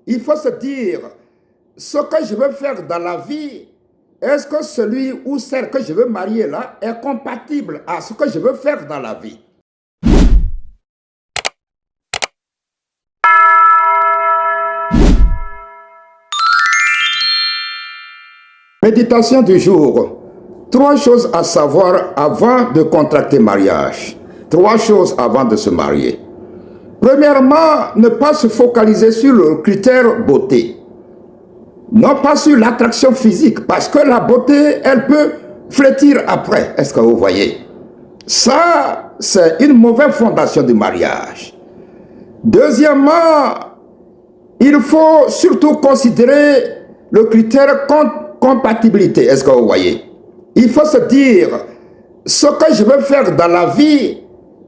Il faut se dire, ce que je veux faire dans la vie, est-ce que celui ou celle que je veux marier là est compatible à ce que je veux faire dans la vie? Méditation du jour. 3 choses à savoir avant de contracter mariage. 3 choses avant de se marier. Premièrement, ne pas se focaliser sur le critère beauté. Non pas sur l'attraction physique, parce que la beauté, elle peut flétrir après. Est-ce que vous voyez? Ça, c'est une mauvaise fondation du mariage. Deuxièmement, il faut surtout considérer le critère compatibilité. Est-ce que vous voyez? Il faut se dire, ce que je veux faire dans la vie,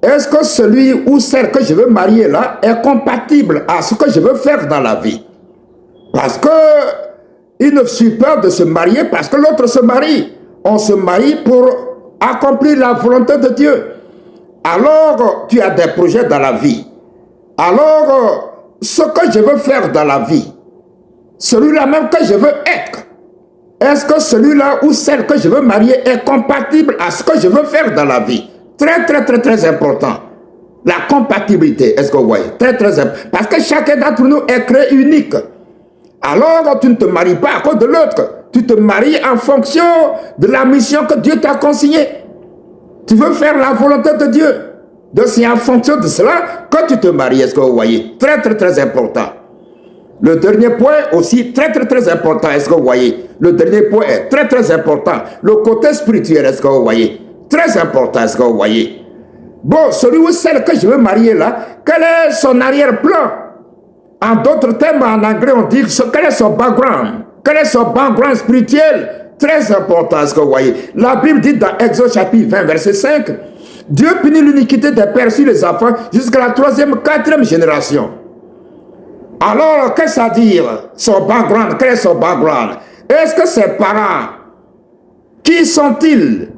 est-ce que celui ou celle que je veux marier là est compatible à ce que je veux faire dans la vie? Parce que il ne suffit pas de se marier parce que l'autre se marie. On se marie pour accomplir la volonté de Dieu. Alors, tu as des projets dans la vie. Alors, ce que je veux faire dans la vie, celui-là même que je veux être, est-ce que celui-là ou celle que je veux marier est compatible à ce que je veux faire dans la vie? Très important. La compatibilité, est-ce que vous voyez? Très important. Parce que chacun d'entre nous est créé unique. Alors, tu ne te maries pas à cause de l'autre. Tu te maries en fonction de la mission que Dieu t'a consignée. Tu veux faire la volonté de Dieu. Donc, c'est en fonction de cela que tu te maries. Est-ce que vous voyez? Très important. Le dernier point aussi, très important. Est-ce que vous voyez? Le dernier point est très important. Le côté spirituel, est-ce que vous voyez? Très important, est-ce que vous voyez? Bon, celui ou celle que je veux marier là, quel est son arrière-plan? En d'autres termes, en anglais, on dit quel est son background? Quel est son background spirituel? Très important, est-ce que vous voyez? La Bible dit dans Exode chapitre 20, verset 5, Dieu punit l'iniquité des pères sur les enfants jusqu'à la 3e, 4e génération. Alors, qu'est-ce à dire? Son background, quel est son background? Est-ce que ses parents, qui sont-ils?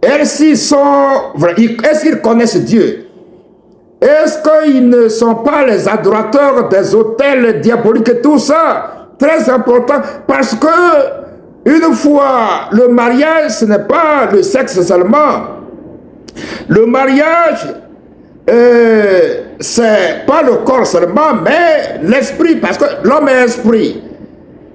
Est-ce qu'ils connaissent Dieu? Est-ce qu'ils ne sont pas les adorateurs des autels diaboliques et tout ça? Très important, parce que une fois, le mariage, ce n'est pas le sexe seulement. Le mariage, c'est pas le corps seulement, mais l'esprit, parce que l'homme est esprit.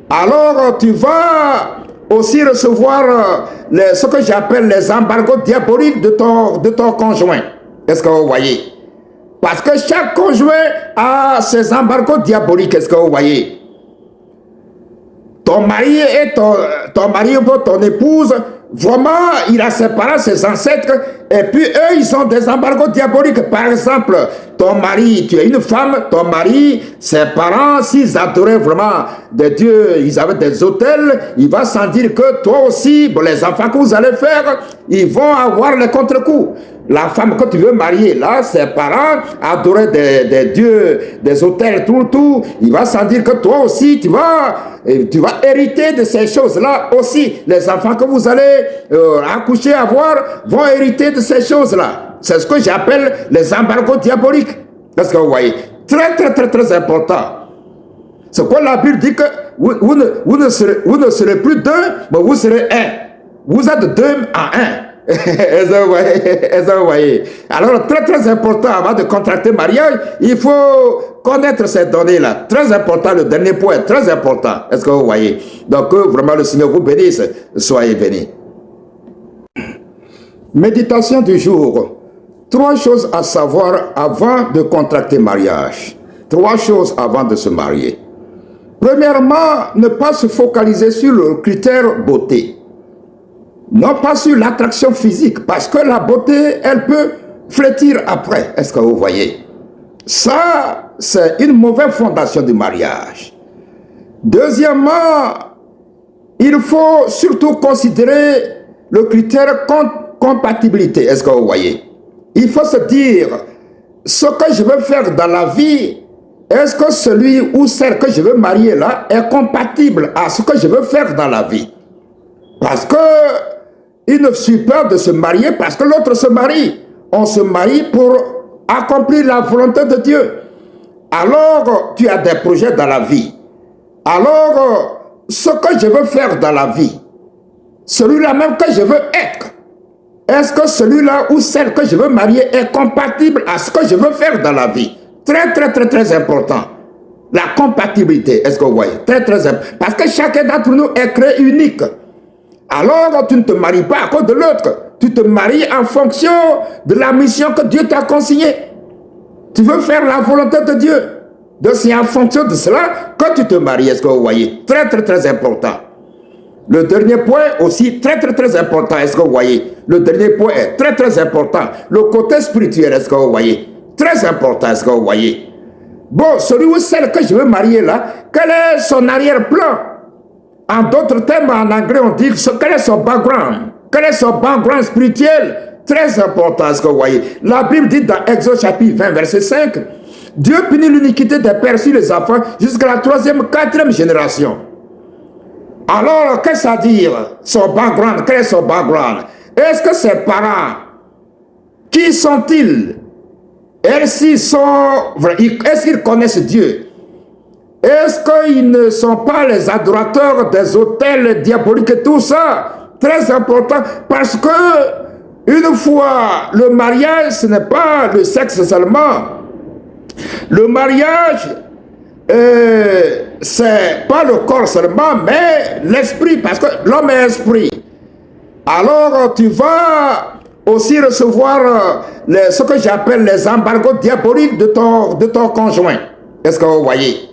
Alors, tu vas aussi recevoir ce que j'appelle les embargos diaboliques de ton conjoint. Est-ce que vous voyez? Parce que chaque conjoint a ses embargos diaboliques. Est-ce que vous voyez? Ton mari et ton mari ou ton épouse, vraiment, il a ses parents, ses ancêtres, et puis eux, ils ont des embargos diaboliques. Par exemple, ton mari, tu es une femme, ton mari, ses parents, s'ils adoraient vraiment des dieux, ils avaient des autels, il va sans dire que toi aussi, bon, les enfants que vous allez faire, ils vont avoir les contre-coups. La femme que tu veux marier, là, ses parents adoraient des dieux, des autels, tout. Il va sans dire que toi aussi, tu vas hériter de ces choses-là aussi. Les enfants que vous allez accoucher, avoir, vont hériter de ces choses-là. C'est ce que j'appelle les embargos diaboliques. Est-ce que vous voyez? Très important. C'est quoi la Bible dit que vous ne serez plus deux, mais vous serez un. Vous êtes deux en un. Est-ce que vous voyez? Alors, très important, avant de contracter mariage, il faut connaître ces données-là. Très important, le dernier point, très important. Est-ce que vous voyez? Donc, vraiment, le Seigneur vous bénisse. Soyez bénis. Méditation du jour. 3 choses à savoir avant de contracter mariage. 3 choses avant de se marier. Premièrement, ne pas se focaliser sur le critère beauté. Non pas sur l'attraction physique, parce que la beauté, elle peut flétrir après. Est-ce que vous voyez? Ça, c'est une mauvaise fondation du mariage. Deuxièmement, il faut surtout considérer le critère compatibilité. Est-ce que vous voyez? Il faut se dire, ce que je veux faire dans la vie, est-ce que celui ou celle que je veux marier là est compatible à ce que je veux faire dans la vie? Parce que il ne suffit pas de se marier parce que l'autre se marie. On se marie pour accomplir la volonté de Dieu. Alors, tu as des projets dans la vie. Alors, ce que je veux faire dans la vie, celui-là même que je veux être, est-ce que celui-là ou celle que je veux marier est compatible à ce que je veux faire dans la vie? Très, très, très, très important. La compatibilité, est-ce que vous voyez? Très, très important. Parce que chacun d'entre nous est créé unique. Alors, tu ne te maries pas à cause de l'autre. Tu te maries en fonction de la mission que Dieu t'a consignée. Tu veux faire la volonté de Dieu. Donc, c'est en fonction de cela que tu te maries. Est-ce que vous voyez? Très, très, très important. Le dernier point aussi, très, très, très important. Est-ce que vous voyez? Le dernier point est très, très important. Le côté spirituel, est-ce que vous voyez? Très important, est-ce que vous voyez? Bon, celui ou celle que je veux marier là, quel est son arrière-plan? En d'autres termes, en anglais, on dit quel est son background? Quel est son background spirituel? Très important, est-ce que vous voyez? La Bible dit dans Exode chapitre 20, verset 5, Dieu punit l'iniquité des pères sur les enfants jusqu'à la 3e, 4e génération. Alors, qu'est-ce que ça veut dire? Son background, quel est son background? Est-ce que ses parents, qui sont-ils? Est-ce qu'ils connaissent Dieu? Est-ce qu'ils ne sont pas les adorateurs des autels diaboliques et tout ça? Très important, parce que une fois, le mariage, ce n'est pas le sexe seulement. Le mariage, c'est pas le corps seulement, mais l'esprit, parce que l'homme est esprit. Alors, tu vas aussi recevoir ce que j'appelle les embargos diaboliques de ton conjoint. Est-ce que vous voyez?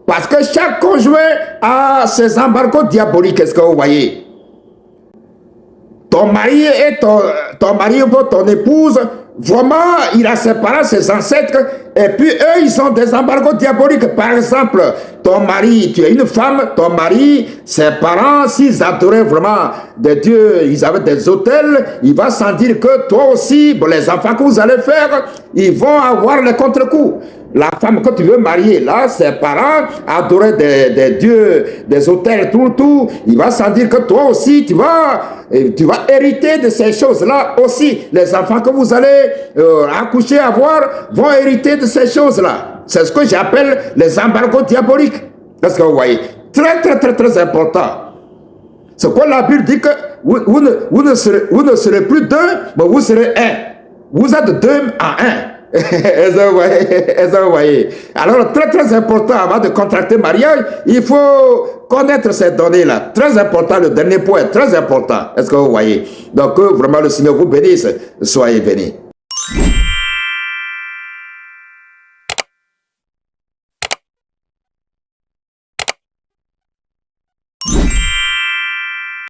Parce que chaque conjoint a ses embargos diaboliques. Est-ce que vous voyez? Ton mari et ton mari ou ton épouse, vraiment, il a ses parents, ses ancêtres, et puis eux, ils ont des embargos diaboliques. Par exemple, ton mari, tu es une femme, ton mari, ses parents, s'ils adoraient vraiment des dieux, ils avaient des autels, il va sans dire que toi aussi, bon, les enfants que vous allez faire, ils vont avoir les contre-coups. La femme que tu veux marier, là, ses parents adoraient des dieux, des autels, tout. Il va sans dire que toi aussi, tu vas hériter de ces choses-là aussi. Les enfants que vous allez accoucher, avoir, vont hériter de ces choses-là. C'est ce que j'appelle les embargos diaboliques. Est-ce que vous voyez? Très, très, très, très important. C'est quoi la Bible dit que vous ne serez plus deux, mais vous serez un. Vous êtes deux en un. Est-ce que vous voyez? Alors, très très important, avant de contracter mariage, il faut connaître ces données-là. Très important, le dernier point, très important. Est-ce que vous voyez? Donc, vraiment, le Seigneur vous bénisse. Soyez bénis.